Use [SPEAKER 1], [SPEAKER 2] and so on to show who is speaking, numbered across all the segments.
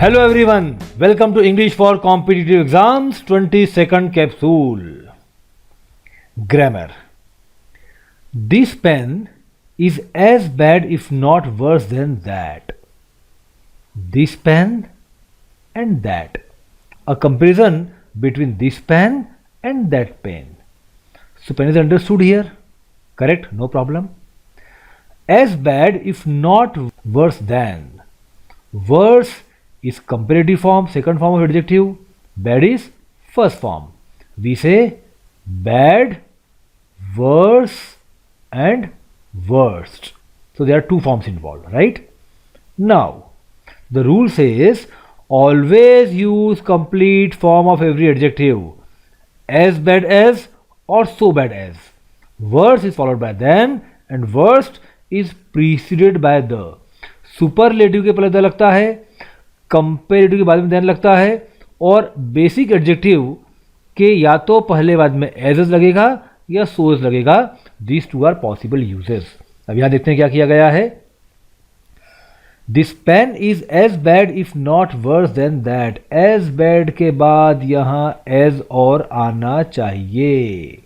[SPEAKER 1] Hello everyone, welcome to English for Competitive Exams 22nd capsule. Grammar. This pen is as bad if not worse than that. This pen and that. A comparison between this pen and that pen. So pen is understood here. Correct? No problem. As bad if not worse than. Worse is comparative form, second form of adjective. Bad is first form. We say bad, worse and worst. So there are two forms involved, right? Now, the rule says always use complete form of every adjective. As bad as or so bad as. Worse is followed by than and worst is preceded by the. Superlative के पहले the लगता है, comparative के बाद में then लगता है और बेसिक एडजेक्टिव के या तो पहले बाद में एज लगेगा या सोज लगेगा. This two are possible uses. अब यहां देखते हैं क्या किया गया है. This pain is as bad if not worse than that. As bad के बाद यहां एज और आना चाहिए.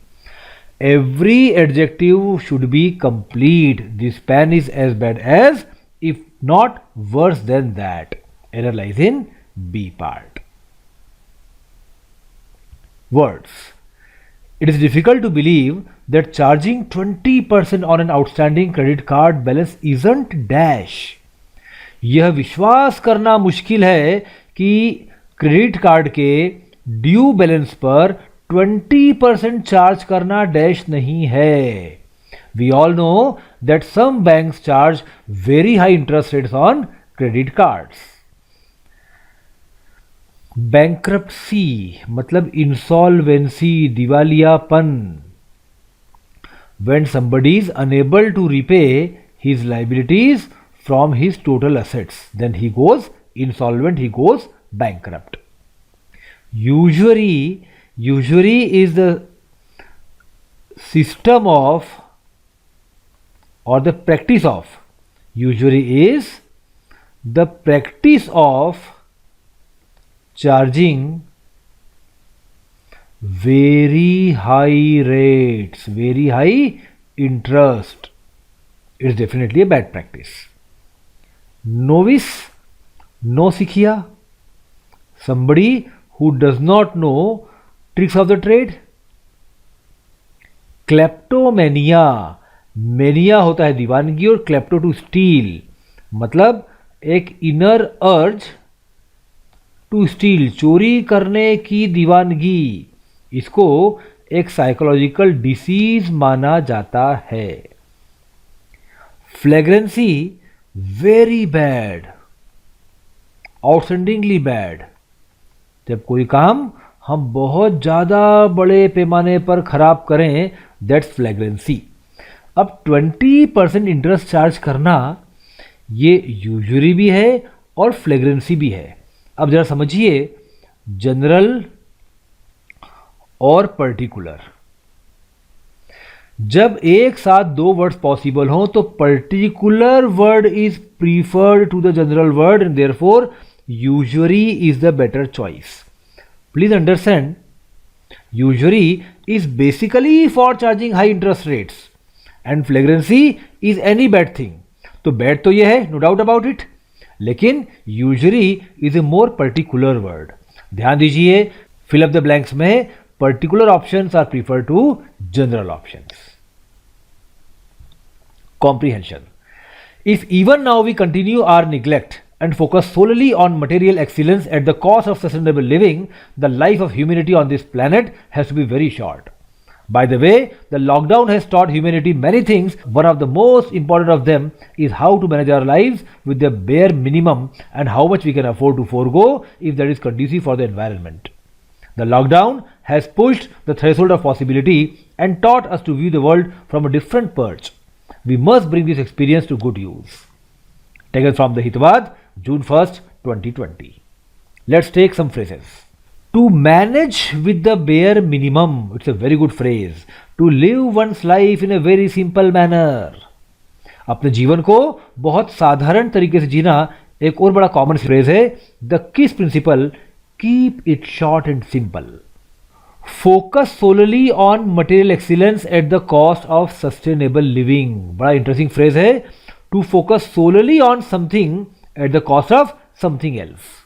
[SPEAKER 1] Every adjective should be complete. This pain is as bad as if not worse than that. Error lies in B part. Words. It is difficult to believe that charging 20% on an outstanding credit card balance isn't dash. यह विश्वास करना मुश्किल है कि credit card के due balance पर 20% charge करना dash नहीं है. We all know that some banks charge very high interest rates on credit cards. Bankruptcy मतलब insolvency, दिवालियापन. When somebody is unable to repay his liabilities from his total assets, then he goes insolvent, he goes bankrupt. Usury is the system of or the practice of. Usury is the practice of charging very high rates, very high interest. It is definitely a bad practice. Novice, नौसिखिया, somebody who does not know tricks of the trade. Kleptomania, mania होता है दीवानगी और klepto to steal मतलब एक inner urge to steal, चोरी करने की दीवानगी. इसको एक साइकोलॉजिकल डिसीज माना जाता है. फ्लैग्रेंसी वेरी बैड, आउटस्टैंडिंगली बैड. जब कोई काम हम बहुत ज़्यादा बड़े पैमाने पर खराब करें, दैट्स फ्लैग्रेंसी. अब 20% इंटरेस्ट चार्ज करना ये यूजुरी भी है और फ्लैग्रेंसी भी है. अब जरा समझिए जनरल और पर्टिकुलर. जब एक साथ दो वर्ड्स पॉसिबल हों तो particular word is preferred to the general word and therefore usury is the better choice. Please understand, usury is basically for charging high interest rates and flagrancy is any bad thing. तो bad तो यह है, no doubt about it, लेकिन usury is a more particular word. ध्यान दीजिए fill up the blanks में particular options are prefer to general options. Comprehension. If even now we continue our neglect and focus solely on material excellence at the cost of sustainable living, the life of humanity on this planet has to be very short. By the way, the lockdown has taught humanity many things. One of the most important of them is how to manage our lives with the bare minimum and how much we can afford to forego if that is conducive for the environment. The lockdown has pushed the threshold of possibility and taught us to view the world from a different perch. We must bring this experience to good use. Taken from the Hitwad, June 1st, 2020. Let's take some phrases. To manage with the bare minimum, it's a very good phrase. To live one's life in a very simple manner. अपने जीवन को बहुत साधारण तरीके से जीना एक और बड़ा कॉमन फ्रेज है the KISS principle, keep it short and simple. Focus solely on material excellence at the cost of sustainable living. बड़ा इंटरेस्टिंग फ्रेज है, to focus solely on something at the cost of something else.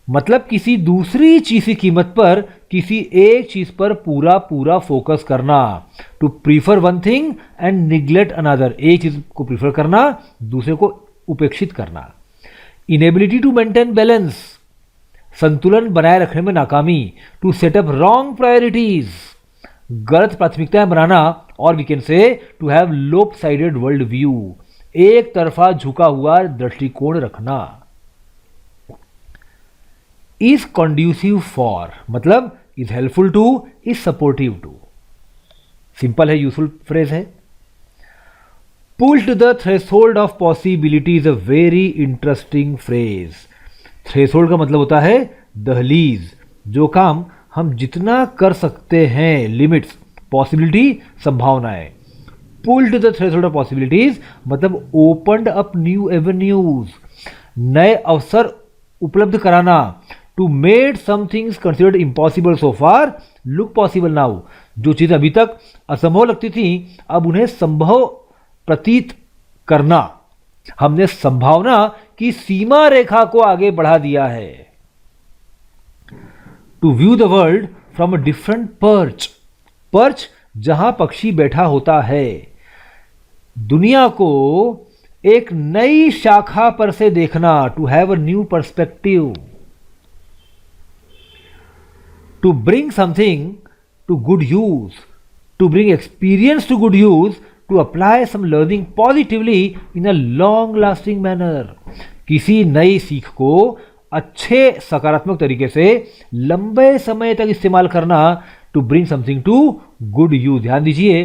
[SPEAKER 1] मतलब किसी दूसरी चीज की कीमत पर किसी एक चीज पर पूरा पूरा फोकस करना। To prefer one thing and neglect another, एक चीज को प्रीफर करना, दूसरे को उपेक्षित करना। इनेबिलिटी टू मेंटेन बैलेंस, संतुलन बनाए रखने में नाकामी। To set up wrong priorities, गलत प्राथमिकताएं बनाना। और we can say to have lopsided world view, एक तरफा झुका हुआ दृष्टिकोण रखना। इज कंड्यूसिव फॉर मतलब is helpful to, is supportive to. Simple है, यूजफुल फ्रेज है। Pull to the threshold of possibility is a very interesting phrase. Threshold का मतलब होता है दहलीज, जो काम हम जितना कर सकते हैं, लिमिट्स, पॉसिबिलिटी संभावनाएं। Pull to the threshold of possibilities मतलब ओपनड अप न्यू एवेन्यूज, नए अवसर उपलब्ध कराना। To made some things considered impossible so far look possible now, जो चीज अभी तक असंभव लगती थी अब उन्हें संभव प्रतीत करना। हमने संभावना की सीमा रेखा को आगे बढ़ा दिया है। To view the world from a different perch, perch जहां पक्षी बैठा होता है, दुनिया को एक नई शाखा पर से देखना। To have a new perspective. To bring something to good use, to bring experience to good use, to apply some learning positively in a long lasting manner. किसी नई सीख को अच्छे सकारात्मक तरीके से लंबे समय तक इस्तेमाल करना। To bring something to good use, ध्यान दीजिए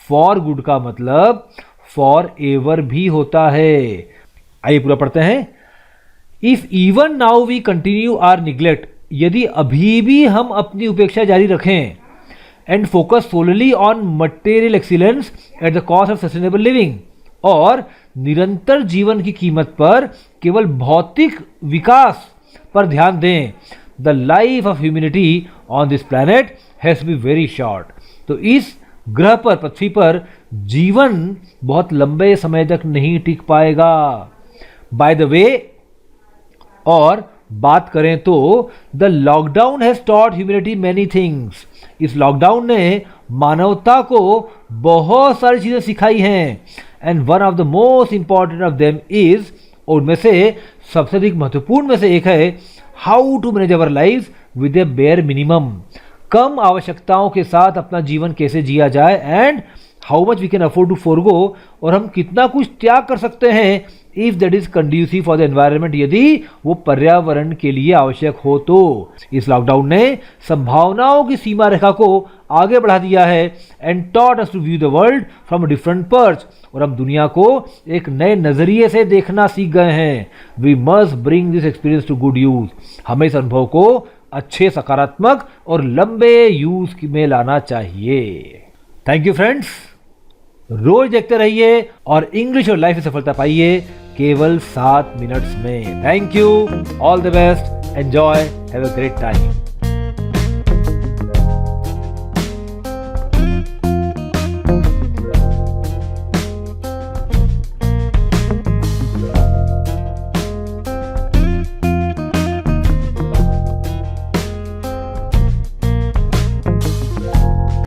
[SPEAKER 1] फॉर गुड का मतलब फॉर एवर भी होता है। आइए पूरा पढ़ते हैं। If even now we continue our neglect, यदि अभी भी हम अपनी उपेक्षा जारी रखें, and focus solely on material excellence at the cost of sustainable living, और निरंतर जीवन की कीमत पर केवल भौतिक विकास पर ध्यान दें, the life of humanity on this planet has be very short. तो इस ग्रह पर, पृथ्वी पर जीवन बहुत लंबे समय तक नहीं टिक पाएगा। बाय द वे, और बात करें तो the lockdown has taught humanity many things. इस लॉकडाउन ने मानवता को बहुत सारी चीजें सिखाई हैं। And one of the most important of them is, और उनमें से सबसे अधिक महत्वपूर्ण में से एक है, how to manage our life with a bare minimum. कम आवश्यकताओं के साथ अपना जीवन कैसे जिया जाए, and how much we can afford to forgo, और हम कितना कुछ त्याग कर सकते हैं if that is conducive for the environment, यदि वो पर्यावरण के लिए आवश्यक हो तो। इस लॉकडाउन ने संभावनाओं की सीमा रेखा को आगे बढ़ा दिया है, and taught us to view the world from a different perch, और हम दुनिया को एक नए नजरिए से देखना सीख गए हैं। We must bring this experience to good use, हमें इस अनुभव को अच्छे, सकारात्मक और लंबे यूज में लाना चाहिए। थैंक यू फ्रेंड्स, रोज देखते रहिए और इंग्लिश और लाइफ में सफलता पाइए केवल 7 मिनट्स में। Thank you, all the best, enjoy, have a great time.